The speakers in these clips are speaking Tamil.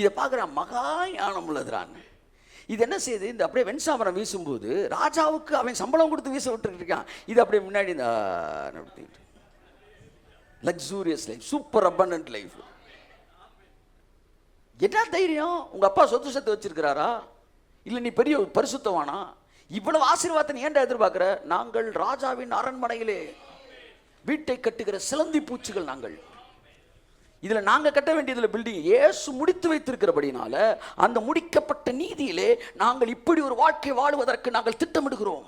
இதை பார்க்குறான், மகா ஞானம் உள்ளதுறான். இது என்ன செய்யுது, இந்த அப்படியே வெண்சாமரம் வீசும்போது ராஜாவுக்கு அவன் சம்பளம் கொடுத்து வீச விட்டுட்டு இருக்கான். இது அப்படியே முன்னாடி இந்த luxurious life, super abundant life. என்ன தைரியம்? உங்க அப்பா சொத்து சத்து வச்சிருக்கிறாரா? இல்லை நீ பெரிய பரிசுத்தவானா? இவ்வளவு ஆசீர்வாதத்தை நீ ஏன்டா எதிர்பார்க்கிற? நாங்கள் ராஜாவின் அரண்மனையிலே வீட்டை கட்டுகிற சிலந்தி பூச்சிகள். நாங்கள் இதுல நாங்க கட்ட வேண்டியதுல பில்டிங் இயேசு முடித்து வைத்திருக்கிறபடினால அந்த முடிக்கப்பட்ட நீதியிலே நாங்கள் இப்படி ஒரு வாழ்க்கை வாழுவதற்கு நாங்கள் திட்டமிடுகிறோம்.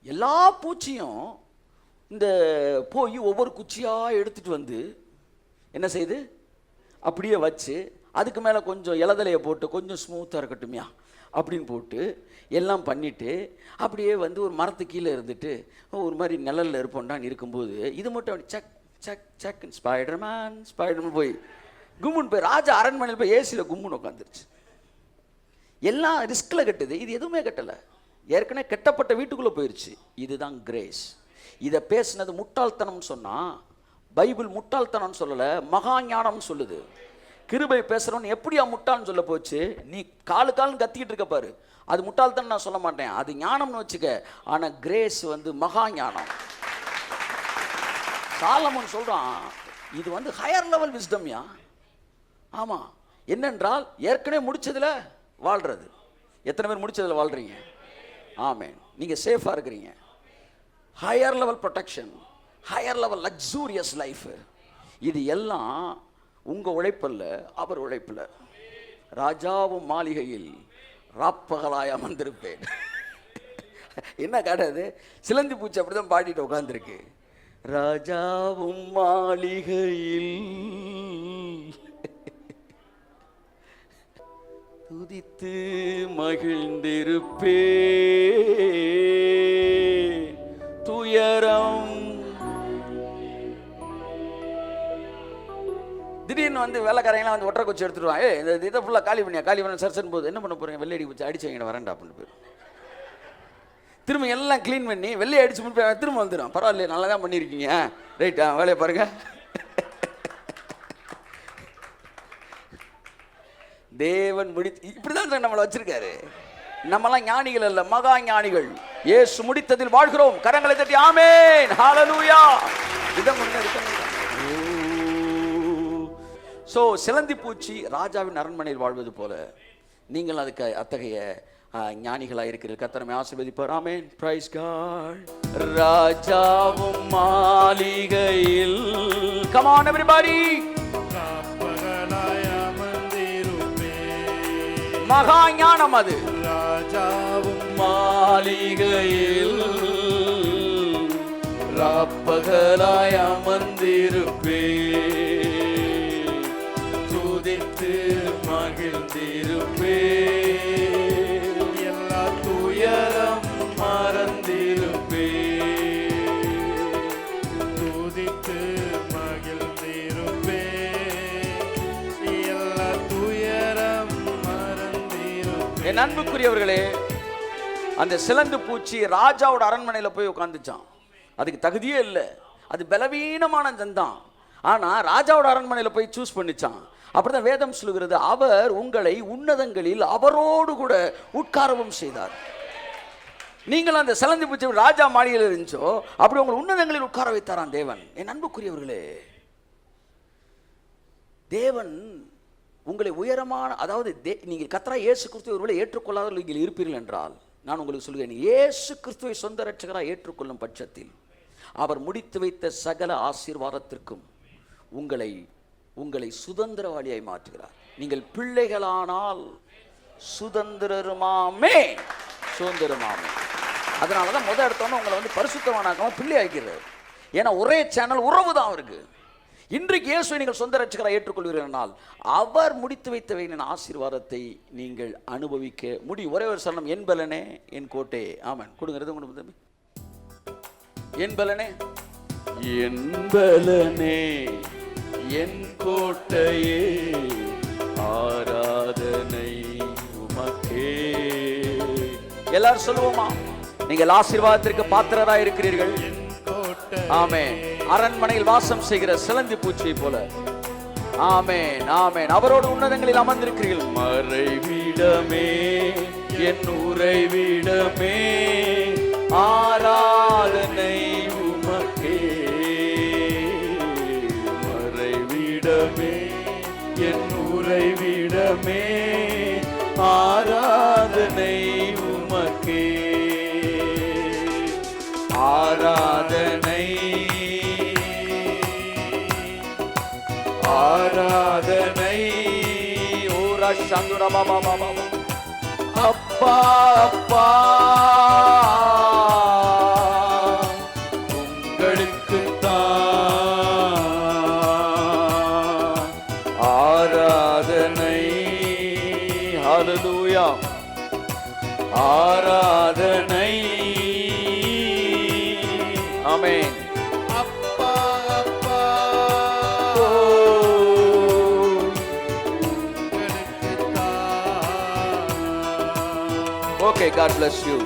எல்லா பூச்சியும் இந்த போய் ஒவ்வொரு குச்சியா எடுத்துட்டு வந்து என்ன செய்யுது, அப்படியே வச்சு அதுக்கு மேலே கொஞ்சம் இலதலையை போட்டு கொஞ்சம் ஸ்மூத்தாக இருக்கட்டும்யா அப்படின்னு போட்டு எல்லாம் பண்ணிவிட்டு அப்படியே வந்து ஒரு மரத்து கீழே இருந்துட்டு ஒரு மாதிரி நிழலில் இருப்போம்டான்னு இருக்கும்போது இது மட்டும் அப்படி சக் சக் சக் ஸ்பைடர்மேன் ஸ்பைடர்மேன் போய் கும்முன்னு போய் ராஜா அரண்மனையில் போய் ஏசியில் கும்முன்னு உட்காந்துருச்சு. எல்லாம் ரிஸ்கில் கட்டுது, இது எதுவுமே கட்டலை. ஏற்கனவே கட்டப்பட்ட வீட்டுக்குள்ளே போயிடுச்சு. இதுதான் கிரேஸ். இதை பேசுனது முட்டாள்தனம்னு சொன்னால் பைபிள் முட்டாள்தனம்னு சொல்லலை, மகா ஞானம்னு சொல்லுது. கிருபை பேசுகிறவன் எப்படியா முட்டாள்னு சொல்ல போச்சு? நீ காலு கத்திக்கிட்டு இருக்க பாரு, அது முட்டாள்தனம் நான் சொல்ல மாட்டேன், அது ஞானம்னு வச்சுக்க. ஆனால் கிரேஸ் வந்து மகா ஞானம். சாலமோன் சொல்கிறான், இது வந்து ஹையர் லெவல் விஸ்டம்யா. ஆமாம், என்னென்றால் ஏற்கனவே முடிச்சதில் வாழ்கிறது. எத்தனை பேர் முடிச்சதில் வாழ்கிறீங்க? ஆமென். நீங்கள் சேஃபாக இருக்கிறீங்க. Higher level protection, higher level luxurious life. இது எல்லாம் உங்கள் உழைப்பில், அவர் உழைப்பில். ராஜாவும் மாளிகையில் ராப்பகலாய் அமர்ந்திருப்பேன். என்ன காட்டாது? சிலந்தி பூச்சி அப்படி தான் பாடிட்டு உட்காந்துருக்கு. ராஜாவும் மாளிகையில் துதித்து மகிழ்ந்திருப்பே, துயரம். திடீர்னு வந்து வேலைக்காரங்களாம் வந்து ஒற்றை குச்சி எடுத்துடுவான். இந்த இதை ஃபுல்லாக காலி பண்ணி சர்சன் போது என்ன பண்ண போகிறீங்க? வெள்ளை அடிக்க வச்சு அடிச்சு வைங்க வரேன்டா அப்படின்னு போயிடும். திரும்ப எல்லாம் க்ளீன் பண்ணி வெள்ளையை அடிச்சு முடிப்ப திரும்ப வந்துடும். பரவாயில்ல, நல்லா தான் பண்ணியிருக்கீங்க, ரைட்டா, வேலையை பாருங்க. தேவன் இப்படிதான் நம்மளை வச்சிருக்காரு. நம்மலாம் ஞானிகள் அல்ல, மகா ஞானிகள். இயேசு முடித்ததில் வாழ்கிறோம். கரங்களை தட்டி ஆமென், ஹல்லேலூயா. இதான் சோ சிலந்தி பூச்சி ராஜாவின் அரண்மனையில் வாழ்வது போல நீங்கள் அதுக்கு அத்தகைய ஞானிகளாக இருக்கிறீர்கள். கர்த்தர் ஆசீர்வதிப்பார். ஆமென், பிரைஸ் காட். ராஜாவும் மாளிகையில், கம் ஆன் எவரிபடி, மகா ஞானம் அது. ராஜாவும் மாளிகையில் ராப்பகலாய் அமர்ந்திருப்பே, துதித்து மகிழ்ந்திருப்பே, எல்லா துயரம் மறந்திருப்பே, துதித்து மகிழ்ந்திருப்பே, எல்லா துயரம் மறந்திருப்பே. என் அன்புக்குரியவர்களே, அந்த சிலந்து பூச்சி ராஜாவோட அரண்மனையில் போய் உட்காந்துச்சான். அதுக்கு தகுதியே இல்லை, அது பலவீனமான ஜந்தான். ஆனால் ராஜாவோட அரண்மனையில் போய் சூஸ் பண்ணிச்சான். அப்படிதான் வேதம் சொல்லுகிறது, அவர் உங்களை உன்னதங்களில் அவரோடு கூட உட்காரவும் செய்தார். நீங்கள் அந்த சிலந்தி பூச்சி ராஜா மாளிகையில் இருந்துச்சோ அப்படி உங்களை உன்னதங்களில் உட்கார வைத்தாரான் தேவன். என் அன்புக்குரியவர்களே, தேவன் உங்களை உயரமான, அதாவது நீங்கள் கர்த்தராகிய இயேசு கிறிஸ்துவை ஒருவேளை ஏற்றுக்கொள்ளாதவர்கள் நீங்கள் இருப்பீர்கள் என்றால் நான் உங்களுக்கு சொல்கிறேன், இயேசு கிறிஸ்துவை சொந்த இரட்சகராக ஏற்றுக்கொள்ளும் பட்சத்தில் அவர் முடித்து வைத்த சகல ஆசீர்வாதத்திற்கும் உங்களை சுதந்திரவாளியாய் மாற்றுகிறார். நீங்கள் பிள்ளைகளானால் சுதந்திரமாமே, சுதந்திரமாமே. அதனால தான் முதல் எடுத்தோன்னா உங்களை வந்து பரிசுத்தமானாக்காம பிள்ளை ஆக்கிறார். ஏன்னா ஒரே சேனல் உறவு தான் அவருக்கு. இன்றைக்கு இயேசுவை நீங்கள் சொந்த இரட்சகராக ஏற்றுக்கொள்வீர்கள், அவர் முடித்து வைத்தவையின் ஆசீர்வாதத்தை நீங்கள் அனுபவிக்க முடியும். ஒரே ஒரு சரணம், என் பலனே என் கோட்டே. ஆமென். கொடுங்கிறது உங்களுக்கு. என் பலனே, என் பலனே என் கோட்டையே, ஆராதனை உமக்கே. எல்லாரும் சொல்லுவோமா? நீங்கள் ஆசீர்வாதத்திற்கு பாத்திரராய் இருக்கிறீர்கள். ஆமென். அரண்மனையில் வாசம் செய்கிற சிலந்தி பூச்சியை போல ஆமென், ஆமென். அவரோடு உன்னதங்களில் அமர்ந்திருக்கிறீர்கள். மறைவிடமே, என் உறைவிடமே, ஆராதனை உமக்கே. மறைவிடமே, என் உறைவிடமே, ஆராதனை உமக்கே. ஆராதனை, ஆராதனை. ஓரா சந்துரா பாபா பாபா. அப்பா அப்பா, உங்களுக்குத்தான் ஆராதனை. ஹல்லேலூயா. ஆராதனை. ஆமென். அப்பா அப்பா, ஓகே, God bless you.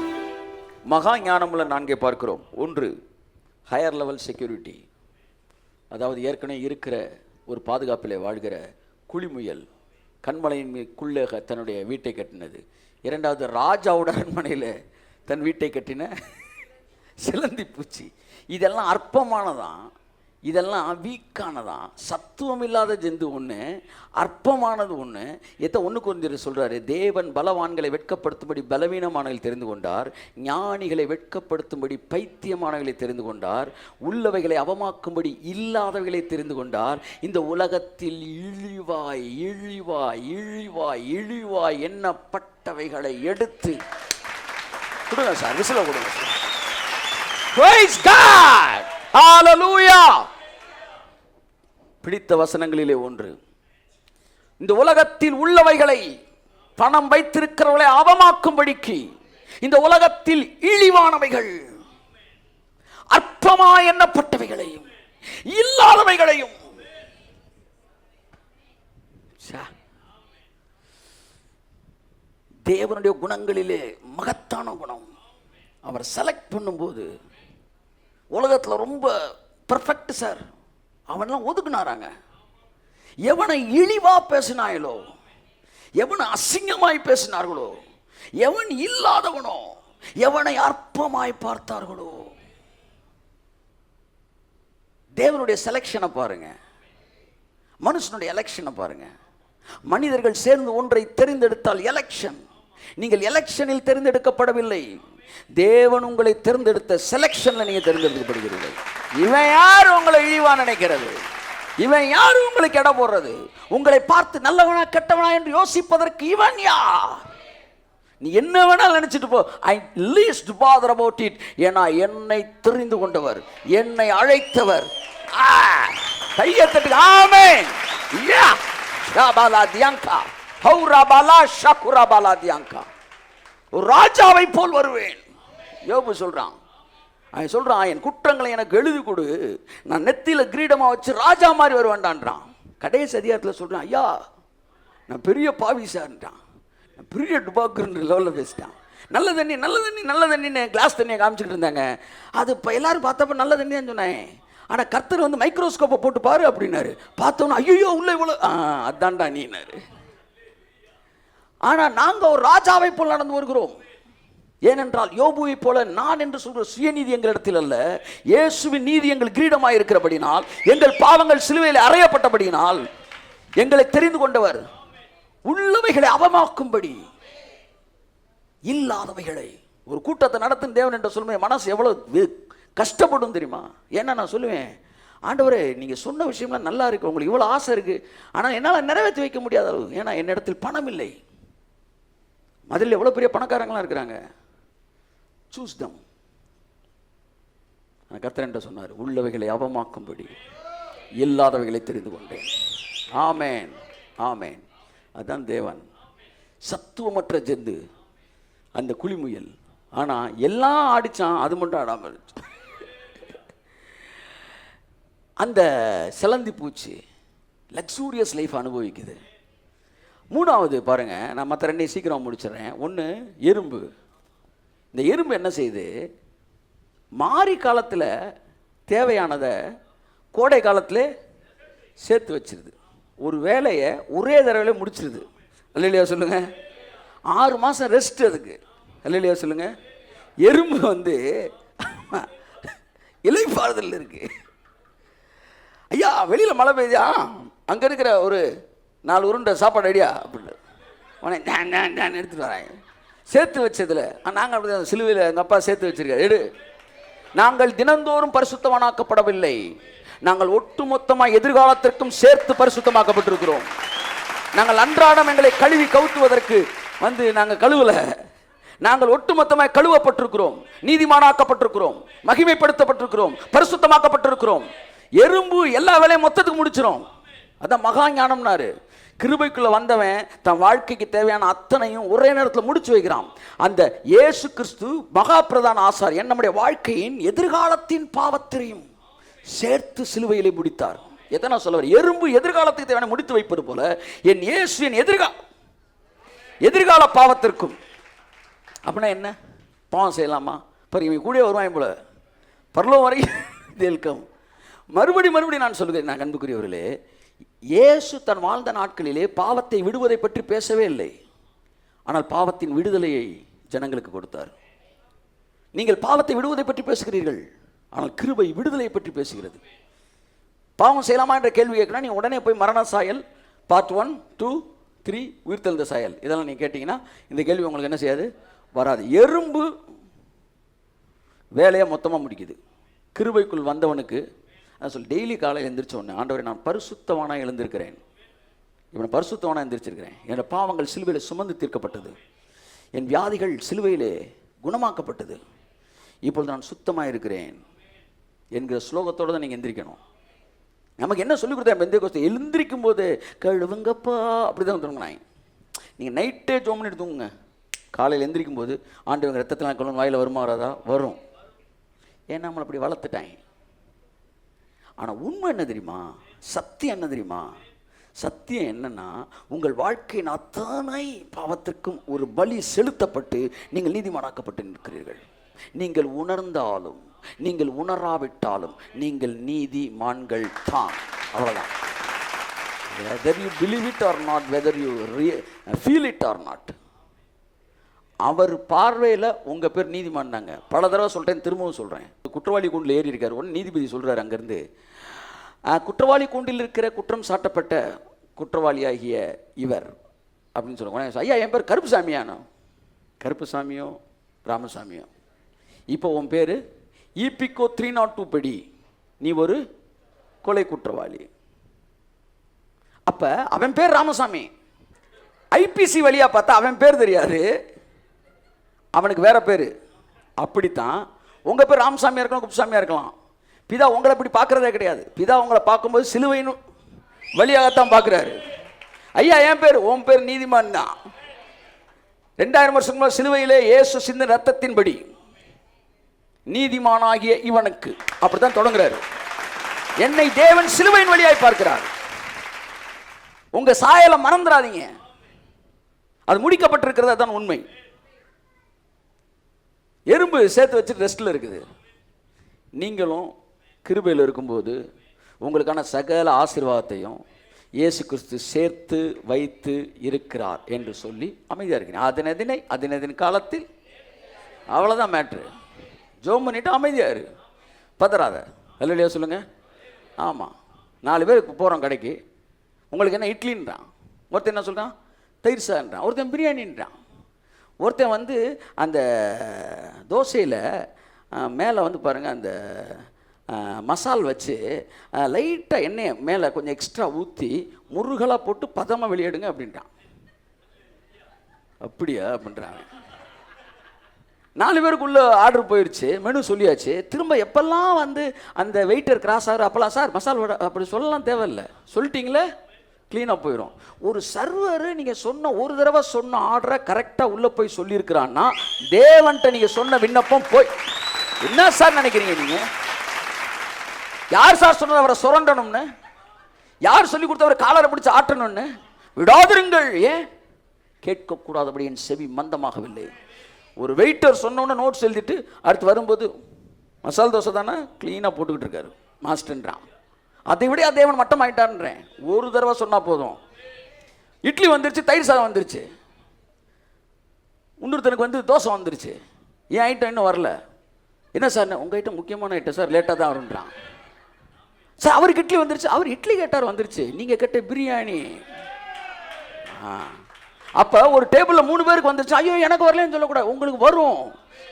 மகா ஞானமுள்ள நான்கை பார்க்கிறோம். ஒன்று, ஹையர் லெவல் செக்யூரிட்டி, அதாவது ஏற்கனவே இருக்கிற ஒரு பாதுகாப்பிலே வாழ்கிற குழிமுயல் கண்மலையின் மீதுக்குள்ளே தன்னுடைய வீட்டை கட்டினது. இரண்டாவது, ராஜாவோட அரண்மனையில் தன் வீட்டை கட்டின சிலந்தி பூச்சி. இதெல்லாம் அற்பமானதான், இதெல்லாம் வீக்கானதான். சத்துவம் இல்லாத ஜந்து ஒன்று, அற்பமானது ஒன்று. ஒன்று கொஞ்சம் சொல்கிறாரு, தேவன் பலவான்களை வெட்கப்படுத்தும்படி பலவீனமானவர்களை தெரிந்து கொண்டார், ஞானிகளை வெட்கப்படுத்தும்படி பைத்தியமானவர்களை தெரிந்து கொண்டார், உள்ளவைகளை அவமாக்கும்படி இல்லாதவைகளை தெரிந்து கொண்டார். இந்த உலகத்தில் இழிவாய் இழிவாய் இழிவாய் இழிவாய் எண்ணப்பட்டவைகளை எடுத்து கொடுங்க சார், விசில கொடுங்க சார். Praise God. Hallelujah. பிடித்த வசனங்களிலே ஒன்று, இந்த உலகத்தில் உள்ளவைகளை பணம் வைத்திருக்கிறவர்களை அவமாக்கும்படிக்கு இந்த உலகத்தில் இழிவானவைகள் அற்பமாய் எண்ணப்பட்டவைகளையும் இல்லாதவைகளையும். தேவனுடைய குணங்களிலே மகத்தான குணம். அவர் செலக்ட் பண்ணும்போது உலகத்தில் ரொம்ப பெர்ஃபெக்ட் சார், அவன்லாம் ஒதுக்குனாராங்க. எவனை இழிவா பேசினாயோ, எவனை அசிங்கமாய் பேசினார்களோ, எவன் இல்லாதவனோ, எவனை அற்பமாய் பார்த்தார்களோ. தேவனுடைய செலக்ஷனை பாருங்க, மனுஷனுடைய எலெக்ஷனை பாருங்க. மனிதர்கள் சேர்ந்து ஒன்றை தெரிந்தெடுத்தால் எலெக்ஷன். நீங்கள் எலெக்ஷனில் தெரிந்தெடுக்கப்படவில்லை, தேவன் உங்களை தேர்ந்தெடுத்த செலக்ஷன்ல நீங்க தேர்ந்தெடுக்கப்படுகிறீர்கள். இவன் யார் உங்களை இழிவா நினைக்கிறது? இவன் யார் உங்களுக்கு எடை போடுறது? உங்களை பார்த்து நல்லவனா கெட்டவனா என்று யோசிப்பதற்கு இவன் யார்? நீ என்ன வேணாலும் நினைச்சிட்டு போ, ஐ லீஸ்ட் பாதர் அபவுட் இட். ஏன்னா என்னை தெரிந்து கொண்டவர், என்னை அழைத்தவர். கையை தட்டு. ஆமென். யா ஷாபாலா தியாங்கா ஹௌராபாலா ஷகுராபாலா தியாங்கா. ஒரு ராஜாவை போல் வருவேன். யோபு சொல்றான், அவன் சொல்றான், என் குற்றங்களை எனக்கு எழுதி கொடு, நான் நெத்தியில கிரீடமா வச்சு ராஜா மாதிரி வருவேன்டான்றான். கடைசி அதிகாரத்தில் சொல்றான், ஐயா நான் பெரிய பாவி சார்ன்றான், நான் பெரிய டுபாக்குன்ற லெவலில் பேசிட்டான். நல்ல தண்ணி நல்ல தண்ணி நல்ல தண்ணின்னு கிளாஸ் தண்ணியை காமிச்சிட்டு இருந்தாங்க. அது இப்போ எல்லாரும் பார்த்தப்ப நல்ல தண்ணி தான் சொன்னேன். ஆனால் கர்த்தர் வந்து மைக்ரோஸ்கோப்பை போட்டு பாரு அப்படின்னாரு. பார்த்தோன்னா ஐயோ உள்ள இவ்வளோ, அதான்டா நீனாரு. ஆனால் நாங்கள் ஒரு ராஜாவை போல் நடந்து வருகிறோம். ஏனென்றால் யோபுவை போல நான் என்று சொல்கிற சுயநீதி எங்களிடத்தில் அல்ல, இயேசுவின் நீதி எங்கள் கிரீடமாக இருக்கிறபடினால், எங்கள் பாவங்கள் சிலுவையில் அறையப்பட்டபடினால் எங்களை தெரிந்து கொண்டவர் உள்ளவைகளை அவமாக்கும்படி இல்லாதவைகளை. ஒரு கூட்டத்தை நடத்தும் தேவன் என்று சொல்லுவேன், மனசு எவ்வளவு கஷ்டப்படும் தெரியுமா? ஏன்னா நான் சொல்லுவேன், ஆண்டவரே நீங்கள் சொன்ன விஷயம்லாம் நல்லா இருக்கு, உங்களுக்கு இவ்வளோ ஆசை இருக்கு, ஆனால் என்னால் நிறைவேற்றி வைக்க முடியாத அளவு, ஏன்னா என்னிடத்தில் பணம் இல்லை. அதில் எவ்வளோ பெரிய பணக்காரங்களாம் இருக்கிறாங்க. சூஸ் தம். கர்த்தர் என்று சொன்னார், உள்ளவைகளை அவமாக்கும்படி இல்லாதவைகளை தெரிந்து கொண்டேன். ஆமேன் ஆமேன். அதுதான் தேவன். சத்துவமற்ற ஜந்து அந்த குழிமுயல். ஆனால் எல்லாம் ஆடிச்சான், அது மட்டும் ஆடாமல் இருந்துச்சு. அந்த சிலந்தி பூச்சி லக்ஸூரியஸ் லைஃப் அனுபவிக்குது. மூணாவது பாருங்க, நான் மற்ற ரெண்டையும் சீக்கிரம் முடிச்சிடறேன். ஒன்று எறும்பு. இந்த எறும்பு என்ன செய்யுது, மாரி காலத்தில் தேவையானதை கோடை காலத்தில் சேர்த்து வச்சிருது. ஒரு வேலையை ஒரே தடவையில முடிச்சிருது. அல்லேலூயா சொல்லுங்க. 6 மாதம் ரெஸ்ட் அதுக்கு. அல்லேலூயா சொல்லுங்க. எறும்பு வந்து இலைப்பாறுதல் இருக்கு. ஐயா வெளியில் மழை பெய்யா, அங்கே இருக்கிற ஒரு 4 உருண்டை சாப்பாடு ஐடியா அப்படின்னு உடனே எடுத்துட்டு வராங்க. சேர்த்து வச்சதில் நாங்கள் அப்படி சிலுவையில் எங்கள் அப்பா சேர்த்து வச்சிருக்காரு. எடு, நாங்கள் தினந்தோறும் பரிசுத்தமாக்கப்படவில்லை, நாங்கள் ஒட்டுமொத்தமாக எதிர்காலத்திற்கும் சேர்த்து பரிசுத்தமாக்கப்பட்டிருக்கிறோம். நாங்கள் அன்றாடம் எங்களை கழுவி கவுத்துவதற்கு வந்து நாங்கள் கழுவல, நாங்கள் ஒட்டுமொத்தமாக கழுவப்பட்டிருக்கிறோம், நீதிமானாக்கப்பட்டிருக்கிறோம், மகிமைப்படுத்தப்பட்டிருக்கிறோம், பரிசுத்தமாக்கப்பட்டிருக்கிறோம். எறும்பு எல்லா வேலையும் மொத்தத்துக்கு முடிச்சிடும். அதான் மகா ஞானம்னாரு. கிருபைக்குள்ள வந்தவன் தன் வாழ்க்கைக்கு தேவையான அத்தனையும் ஒரே நேரத்தில் முடிச்சு வைக்கிறான். அந்த இயேசு கிறிஸ்து மகா பிரதான ஆசாரியன் நம்முடைய வாழ்க்கையின் எதிர்காலத்தின் பாவத்திலையும் சேர்த்து சிலுவையிலே முடித்தார். எத்தனை சொல்லுவார், எறும்பு எதிர்காலத்துக்கு தேவையான முடித்து வைப்பது போல என் இயேசு என் எதிர்கால பாவத்திற்கும். அப்படின்னா என்ன, பாவம் செய்யலாமா? பாருங்க, கூட வருவாங்க போல பரலோகம் வரை தேல்கம். மறுபடி நான் சொல்லுகிறேன், நான் அன்புக்குரியவர்களே, இயேசு தன் வாழ்ந்த நாட்களிலே பாவத்தை விடுவதை பற்றி பேசவே இல்லை. ஆனால் பாவத்தின் விடுதலையை ஜனங்களுக்கு கொடுத்தார். நீங்கள் பாவத்தை விடுவதை பற்றி பேசுகிறீர்கள், ஆனால் கிருபை விடுதலையை பற்றி பேசுகிறது. பாவம் செய்யலாமா என்ற கேள்வி கேட்கணும். நீங்கள் உடனே போய் மரண சாயல் பார்ட் 1, 2, 3 உயிர்த்தெழுந்த சாயல் இதெல்லாம் நீங்கள் கேட்டிங்கன்னா இந்த கேள்வி உங்களுக்கு என்ன செய்யாது, வராது. எறும்பு வேலையை மொத்தமாக முடிக்குது. கிருபைக்குள் வந்தவனுக்கு சொல்லி டெய்லி காலையில் எழுந்திரிச்ச உடனே, ஆண்டவரை நான் பரிசுத்தவானாக எழுந்திருக்கிறேன், இவனை பரிசுத்தவானாக எழுந்திரிச்சிருக்கிறேன், என்னோட பாவங்கள் சிலுவையில் சுமந்து தீர்க்கப்பட்டது, என் வியாதிகள் சிலுவையிலே குணமாக்கப்பட்டது, இப்பொழுது நான் சுத்தமாக இருக்கிறேன் என்கிற ஸ்லோகத்தோடு தான் நீங்கள் எந்திரிக்கணும். நமக்கு என்ன சொல்லிக் கொடுத்தா பெந்தேகோஸ்தே எழுந்திரிக்கும் போது கழுவுங்கப்பா அப்படி தான் தூங்கினாங்க. நீங்கள் நைட்டே ஜோம் பண்ணிட்டு தூங்குங்க, காலையில் எந்திரிக்கும் போது ஆண்டவங்க ரத்தத்தில் கழுவு வாயில் வருமா வராதா? வரும். ஏன்னா நம்மளை அப்படி வளர்த்துட்டாங்க. ஆனால் உண்மை என்ன தெரியுமா, சத்தியம் என்ன தெரியுமா, சத்தியம் என்னன்னா உங்கள் வாழ்க்கையின் அத்தனை பாவத்திற்கும் ஒரு பலி செலுத்தப்பட்டு நீங்கள் நீதிமானாக்கப்பட்டு நிற்கிறீர்கள். நீங்கள் உணர்ந்தாலும் நீங்கள் உணராவிட்டாலும் நீங்கள் நீதிமான்கள் தான். அவ்வளோதான். whether you believe it or not, whether you feel it or not, அவர் பார்வையில் உங்கள் பேர் நீதிமான் தாங்க. பல தடவை சொல்கிறேன், திரும்பவும் சொல்கிறேன். குற்றவாளி கூண்டில் ஏறி இருக்கார். உடனே நீதிபதி சொல்கிறார் அங்கேருந்து, குற்றவாளி கூண்டில் இருக்கிற குற்றம் சாட்டப்பட்ட குற்றவாளியாகிய இவர் அப்படின்னு சொல்லுவாங்க. ஐயா என் பேர் கருப்புசாமியானோ? கருப்புசாமியோ ராமசாமியோ? இப்போ உன் பேர் ஈபிகோ 302 படி நீ ஒரு கொலை குற்றவாளி. அப்போ அவன் பேர் ராமசாமி. ஐபிசி வழியாக பார்த்தா அவன் பேர் தெரியாது, அவனுக்கு வேற பேர். அப்படித்தான் உங்கள் பேர் ராமசாமியாக இருக்கலாம், குப்புசாமியாக இருக்கலாம். பிதா உங்களை இப்படி பார்க்குறதே கிடையாது. பிதா உங்களை பார்க்கும்போது சிலுவையின் வழியாகத்தான் பார்க்குறாரு. ஐயா என் பேர், உன் பேர் நீதிமான் தான். 2000 வருஷம் முன்னாடி சிலுவையிலே இயேசு சிந்தின ரத்தத்தின்படி நீதிமானாகிய இவனுக்கு அப்படித்தான் தொடங்குறாரு. என்னை தேவன் சிலுவையின் வழியாய் பார்க்கிறார். உங்க சாயலை மறந்துடாதீங்க, அது முடிக்கப்பட்டிருக்கிறது. அதுதான் உண்மை. எறும்பு சேர்த்து வச்சுட்டு ரெஸ்ட்ல இருக்குது. நீங்களும் கிருபையில் இருக்கும்போது உங்களுக்கான சகல ஆசீர்வாதத்தையும் இயேசு கிறிஸ்து சேர்த்து வைத்து இருக்கிறார் என்று சொல்லி அமைதியாக இருக்கிறேன். அதனதின் காலத்தில் அவ்வளோதான் மேட்ரு. ஜோம் பண்ணிட்டு அமைதியாக இரு, பதறாத. அல்லையா சொல்லுங்க. ஆமாம், 4 பேர் போகிறோம் கடைக்கு. உங்களுக்கு என்ன இட்லின்றான், ஒருத்தன் என்ன சொல்கிறான் தயிர் சாதன்றான், ஒருத்தன் பிரியாணின்றான், ஒருத்தன் வந்து அந்த தோசையில் மேலே வந்து பாருங்கள் அந்த மசால் வச்சு லைட்டாக எண்ணெயை மேலே கொஞ்சம் எக்ஸ்ட்ரா ஊற்றி முருகலாக போட்டு பதமாக வெளியிடுங்க அப்படின்ட்டான். அப்படியா அப்படின்றாங்க. 4 பேருக்குள்ளே ஆர்டர் போயிடுச்சு, மெனு சொல்லியாச்சு. திரும்ப எப்பெல்லாம் வந்து அந்த வெயிட்டர் கிராஸ் ஆகிற அப்போல்லாம் சார் மசால் வடை அப்படி சொல்லலாம் தேவையில்லை, சொல்லிட்டீங்களே க்ளீனாக போயிடும். ஒரு சர்வர் நீங்கள் சொன்ன ஒரு தடவை சொன்ன ஆர்டரை கரெக்டாக உள்ளே போய் சொல்லியிருக்கிறான்னா தேவன்ட்ட நீங்கள் சொன்ன விண்ணப்பம் போய் என்ன சார் நினைக்கிறீங்க நீங்கள்? யார் சார் சொன்னது அவரை சுரண்டணும்னு? யார் சொல்லி கொடுத்தவரை காலரை பிடிச்சி ஆட்டணும்னு? விடாதிருங்கள். ஏன் கேட்கக்கூடாதபடி என் செவி மந்தமாகவில்லை. ஒரு வெயிட்டர் சொன்னோன்னு நோட்ஸ் எழுதிட்டு அடுத்து வரும்போது மசால் தோசை தானே க்ளீனாக போட்டுக்கிட்டு இருக்காரு மாஸ்டர்ன்றான். அதை விட தேவன் மட்டம் ஆயிட்டான்றேன். ஒரு தடவை சொன்னா போதும். இட்லி வந்துருச்சு, தயிர் சாதம் வந்துருச்சு, இன்னொருத்தனுக்கு வந்து தோசை வந்துருச்சு, என் ஐட்டம் இன்னும் வரல. என்ன சார் உங்கள் ஐட்டம் முக்கியமான ஐட்டம் சார், லேட்டாக தான் வருன்றான். சார் அவருக்கு இட்லி வந்துருச்சு, அவர் இட்லி கேட்டார் வந்துருச்சு, நீங்கள் கேட்ட பிரியாணி. அப்போ ஒரு டேபிளில் 3 பேருக்கு வந்துருச்சு, ஐயோ எனக்கு வரலன்னு சொல்லக்கூடாது, உங்களுக்கு வரும்,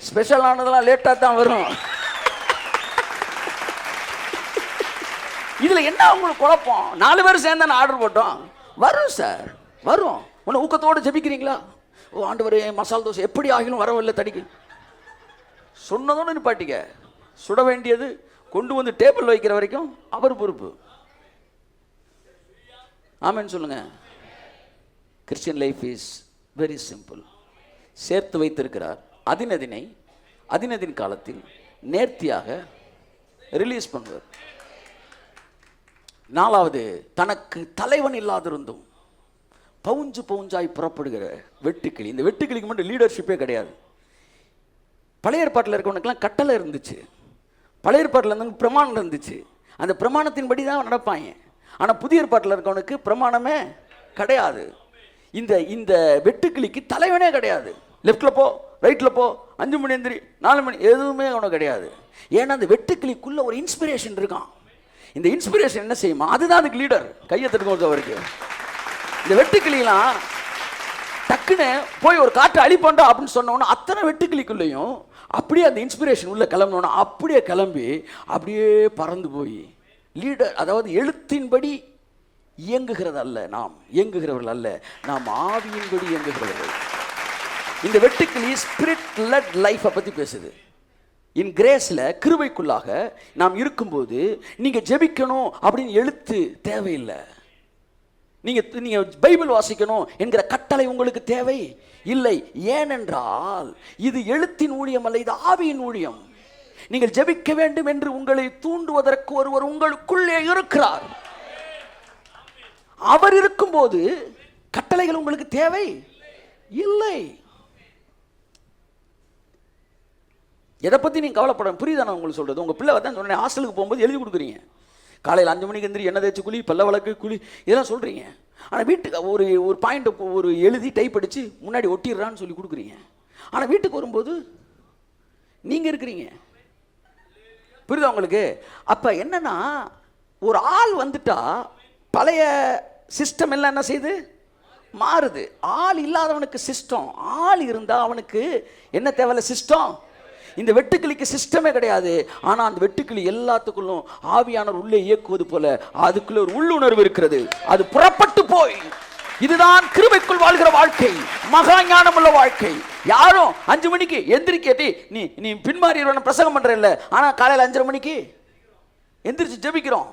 ஸ்பெஷலானதெல்லாம் லேட்டாக தான் வரும். இதில் என்ன உங்களுக்கு குழப்பம்? 4 பேர் சேர்ந்து நான் ஆர்டர் போட்டோம், வரும் சார் வரும். உன்னை ஊக்கத்தோடு ஜெபிக்கிறீங்களா? ஓ ஆண்டவரே மசாலா தோசை எப்படி ஆகிலும் வரவில்லை தடிக்கு. சொன்னதோடு நிப்பாட்டிக்க. சுட வேண்டியது கொண்டு வந்து டேபிள் வைக்கிற வரைக்கும் அவர் பொறுப்பு. ஆமென் சொல்லுங்க. Christian life is very simple. சேர்த்து வைத்திருக்கிறார். அதினதின் காலத்தில் நேர்த்தியாக ரிலீஸ் பண்ணுவார். 4வது, தனக்கு தலைவன் இல்லாதிருந்தும் பவுஞ்சாய் புறப்படுகிற வெட்டுக்கிளி. இந்த வெட்டுக்கிளிக்கு மட்டும் லீடர்ஷிப்பே கிடையாது. பழைய ஏற்பாட்டில் இருக்கவனுக்கெல்லாம் கட்டளை இருந்துச்சு, பழைய ஏற்பாட்டில் இருந்து பிரமாணம் இருந்துச்சு, அந்த பிரமாணத்தின்படி தான் நடப்பாங்க. ஆனால் புதிய ஏற்பாட்டில் இருக்கவனுக்கு பிரமாணமே கிடையாது. இந்த வெட்டுக்கிளிக்கு தலைவனே கிடையாது. லெஃப்டில் போ, ரைட்டில் போ, 5 மணி எந்திரி, 4 மணி, எதுவுமே அவனுக்கு கிடையாது. ஏன்னா அந்த வெட்டுக்கிளிக்குள்ள ஒரு இன்ஸ்பிரேஷன் இருக்கான். இந்த இன்ஸ்பிரேஷன் என்ன செய்யுமா, அதுதான் அதுக்கு லீடர். கையை தட்டுக்கும் அவருக்கு. இந்த வெட்டுக்கிளிலாம் டக்குன்னு போய் ஒரு காற்றை அழிப்பண்டா அப்படின்னு சொன்னோன்னா அத்தனை வெட்டுக்கிளிக்குள்ளேயும் அப்படியே அந்த இன்ஸ்பிரேஷன் உள்ள கிளம்பினோன்னா அப்படியே கிளம்பி அப்படியே பறந்து போய் லீடர், அதாவது எழுத்தின்படி இயங்குகிறது அல்ல, நாம் இயங்குகிறவர்கள் அல்ல, நாம் ஆவியின்படி இயங்குகிறவர்கள். இந்த வெட்டுக்கிளி ஸ்பிரிட் லெட் லைஃப்பை பற்றி பேசுது. இன் கிரேஸில் கிருபைக்குள்ளாக நாம் இருக்கும்போது நீங்கள் ஜெபிக்கணும் அப்படின்னு எழுத்து தேவையில்லை. நீங்கள் பைபிள் வாசிக்கணும் என்கிற கட்டளை உங்களுக்கு தேவை இல்லை. ஏனென்றால் இது எழுத்தின் ஊழியம் அல்ல, இது ஆவியின் ஊழியம். நீங்கள் ஜெபிக்க வேண்டும் என்று உங்களை தூண்டுவதற்கு ஒருவர் உங்களுக்குள்ளே இருக்கிறார். அவர் இருக்கும்போது கட்டளைகள் உங்களுக்கு தேவை இல்லை. எதை பற்றி நீங்கள் கவலைப்பட புரியுதா? நான் உங்களுக்கு சொல்கிறது, உங்கள் பிள்ளை தான் சொன்னேன், ஹாஸ்டலுக்கு போகும்போது எழுதி கொடுக்குறீங்க, காலையில் 5 மணிக்கு எந்திரி, எண்ணெய் தேய்ச்சி குளி, பல்ல வழக்கு குளி, இதெல்லாம் சொல்கிறீங்க. ஆனால் வீட்டுக்கு ஒரு பாயிண்ட் ஒரு எழுதி டைப் அடித்து முன்னாடி ஒட்டிடுறான்னு சொல்லி கொடுக்குறீங்க. ஆனால் வீட்டுக்கு வரும்போது நீங்கள் இருக்கிறீங்க. புரியுதா உங்களுக்கு? அப்போ என்னன்னா, ஒரு ஆள் வந்துட்டா பழைய சிஸ்டம் எல்லாம் என்ன செய்யுது, மாறுது. ஆள் இல்லாதவனுக்கு சிஸ்டம், ஆள் இருந்தால் அவனுக்கு என்ன தேவையில்ல, சிஸ்டம். இந்த வெட்டுக்கிளிக்கு சிஸ்டமே கிடையாது. ஆனால் அந்த வெட்டுக்கிளி எல்லாத்துக்குள்ளும் ஆவியானவர் உள்ளே இயக்குவது போல அதுக்குள்ள ஒரு உள்ளுணர்வு இருக்கிறது. அது புறப்பட்டு போய், இதுதான் கிருபைக்குள் வாழ்கிற வாழ்க்கை, மகா ஞானமுள்ள வாழ்க்கை. யாரும் 5 மணிக்கு எந்திரிக்கேட்டி நீ பின்மாறி பிரசங்கம் பண்ற இல்லை, ஆனால் காலையில் 5:30 மணிக்கு எந்திரிச்சு ஜெபிக்கிறோம்.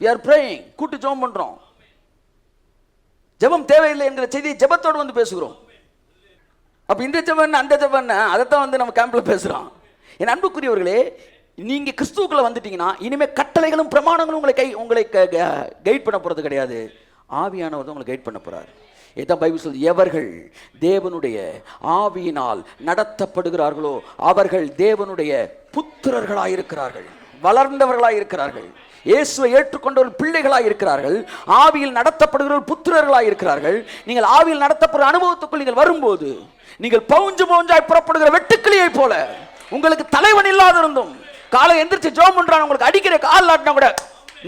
we are praying, கூட்டு ஜெபம் பண்றோம். ஜெபம் தேவையில்லை என்கிற செய்தியை ஜெபத்தோடு வந்து பேசுகிறோம். அப்போ இந்த ஜெபம் அந்த ஜெபம் அதைத்தான் வந்து நம்ம கேம்பில் பேசுகிறோம். என் அன்புக்குரியவர்களே, நீங்கள் கிறிஸ்துவுக்குள்ள வந்துட்டீங்கன்னா இனிமேல் கட்டளைகளும் பிரமாணங்களும் உங்களை கைட் பண்ண போகிறது கிடையாது. ஆவியானவர் தான் உங்களை கைட் பண்ண போகிறார். இதான் பைபிள் சொல்லுது, எவர்கள் தேவனுடைய ஆவியினால் நடத்தப்படுகிறார்களோ அவர்கள் தேவனுடைய புத்திரர்களாக இருக்கிறார்கள், வளர்ந்தவர்களாக இருக்கிறார்கள், இயேசுவை ஏற்றுக்கொண்டவர்கள் பிள்ளைகளாக இருக்கிறார்கள், ஆவியில் நடத்தப்படுகிறவர்கள் புத்திரர்களாக இருக்கிறார்கள். நீங்கள் ஆவியில் நடத்தப்படுற அனுபவத்துக்குள் நீங்கள் வரும்போது நீங்கள் பவுஞ்சாய் புறப்படுகிற வெட்டுக்கிளியை போல, உங்களுக்கு தலைவன் இல்லாத இருந்தும் காலை எந்திரிச்சு ஜெபம் பண்றான், உங்களுக்கு அடிக்கிற கால் ஆட்டினா கூட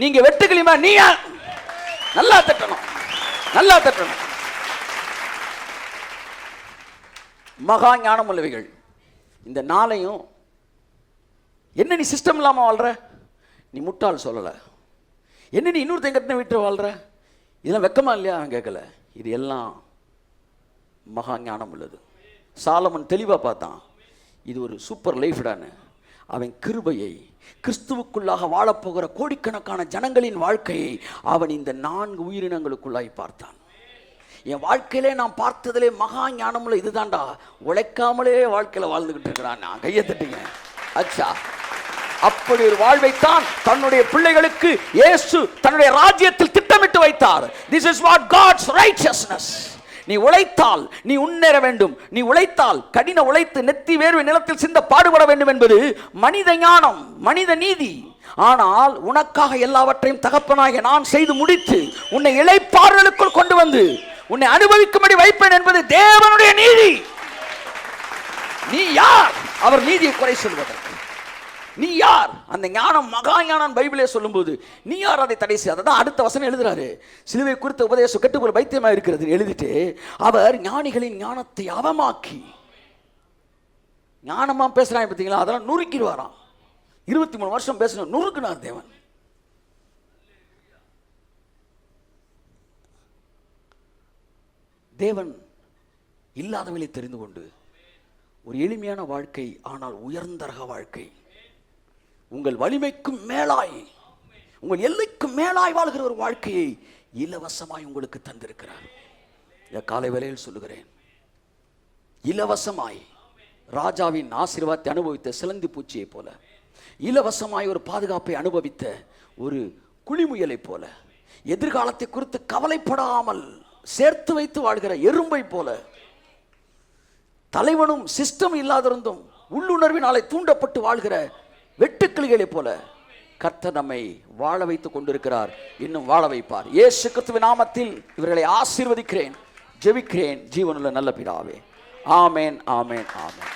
நீங்க வெட்டுக்கிளிமா, நீயா நல்லா தட்டணும், நல்லா தட்டணும். மகா ஞானம் உள்ளவைகள். இந்த நாளையும் என்ன நீ சிஸ்டம் இல்லாமல் வாழ்ற, நீ முட்டாள் சொல்லலை. என்ன நீ இன்னொருத்தன் கட்டின வீட்டு வாழ்ற, இதெல்லாம் வெக்கமா இல்லையா? அவன் கேட்கல. இது எல்லாம் மகா ஞானம் உள்ளது. சாலமன் தெளிவாக பார்த்தான், இது ஒரு சூப்பர் லைஃப்டான்னு. அவன் கிருபையை, கிறிஸ்துவுக்குள்ளாக வாழப்போகிற கோடிக்கணக்கான ஜனங்களின் வாழ்க்கையை அவன் இந்த 4 உயிரினங்களுக்குள்ளாய் பார்த்தான். என் வாழ்க்கையிலே நான் பார்த்ததிலே மகா ஞானமுள்ள இதுதான்டா, உழைக்காமலே வாழ்க்கையில் வாழ்ந்துகிட்டு இருக்கிறான். நான் கையை தட்டுங்க. அச்சா, அப்படி ஒரு வாழ்வைத்தான் தன்னுடைய பிள்ளைகளுக்கு இயேசு தன்னுடைய ராஜ்யத்தில் திட்டமிட்டு வைத்தார். This is what God's righteousness. நீ உழைத்தால் நீ முன்னேற வேண்டும், நீ உழைத்தால் கடின உழைத்து நெத்தி வேர்வை நிலத்தில் சிந்த பாடுபட வேண்டும் என்பது மனித ஞானம், மனித நீதி. ஆனால் உனக்காக எல்லாவற்றையும் தகப்பனாகிய நான் செய்து முடித்து உன்னை இளைப்பாறுதலுக்குள் கொண்டு வந்து உன்னை அனுபவிக்கும்படி வைப்பேன் என்பது தேவனுடைய நீதி. நீ யார் அவர் நீதியை குறை சொல்வதற்கு? நீ யார்? அந்த ஞானம் மகா ஞானம் பைபிளே சொல்லும்போது நீ யார் அதை தடை செய்ய? அதான் அடுத்த வசனம் எழுதுறாரு. சிலுவை குறித்த உபதேசம் கெட்டுப்போல் பைத்தியமாக இருக்கிறது எழுதிட்டு அவர் ஞானிகளின் ஞானத்தை அவமாக்கி, ஞானமா பேசுறாங்க பார்த்தீங்களா, அதெல்லாம் நுறுக்கிடுவாராம். 23 வருஷம் பேசணும், நுறுக்குனார் தேவன். தேவன் இல்லாதவளை தெரிந்து கொண்டு ஒரு எளிமையான வாழ்க்கை, ஆனால் உயர்ந்த ரக வாழ்க்கை, உங்கள் வலிமைக்கும் மேலாய், உங்கள் எல்லைக்கும் மேலாய் வாழ்கிற ஒரு வாழ்க்கையை இலவசமாய் உங்களுக்கு தந்திருக்கிறார். இந்த காலை வேளையில் சொல்லுகிறேன், இலவசமாய் ராஜாவின் ஆசீர்வாதத்தை அனுபவித்த சிலந்தி பூச்சியை போல, இலவசமாய் ஒரு பாதுகாப்பை அனுபவித்த ஒரு குளிமுயலை போல, எதிர்காலத்தை குறித்து கவலைப்படாமல் சேர்த்து வைத்து வாழ்கிற எறும்பை போல, தலைவனும் சிஸ்டம் இல்லாதிருந்தும் உள்ளுணர்வினாலே தூண்டப்பட்டு வாழ்கிற வெட்டுக்கிளிகளை போல கர்த்தர் நம்மை வாழ வைத்துக் கொண்டிருக்கிறார். இன்னும் வாழ வைப்பார். இயேசு கிறிஸ்துவின் நாமத்தில் இவர்களை ஆசீர்வதிக்கிறேன், ஜெபிக்கிறேன் ஜீவனுள்ள நல்ல பிதாவே. ஆமென், ஆமென், ஆமென்.